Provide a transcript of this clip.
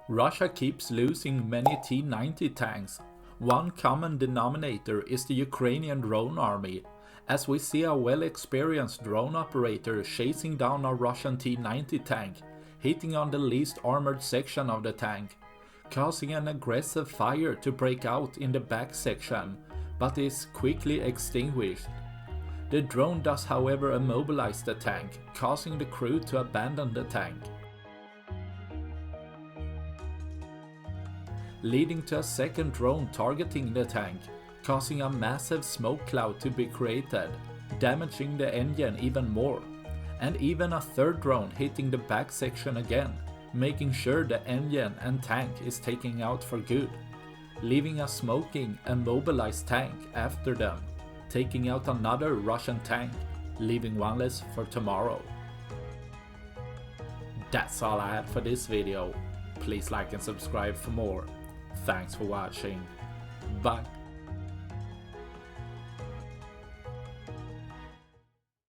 Russia keeps losing many T-90 tanks. One common denominator is the Ukrainian drone army, as we see a well-experienced drone operator chasing down a Russian T-90 tank, hitting on the least armored section of the tank, causing an aggressive fire to break out in the back section, but is quickly extinguished. The drone does however immobilize the tank, causing the crew to abandon the tank, leading to a second drone targeting the tank, causing a massive smoke cloud to be created, damaging the engine even more, and even a third drone hitting the back section again, making sure the engine and tank is taken out for good, leaving a smoking immobilized tank after them, taking out another Russian tank, leaving one less for tomorrow. That's all I had for this video. Please like and subscribe for more. Thanks for watching. Bye.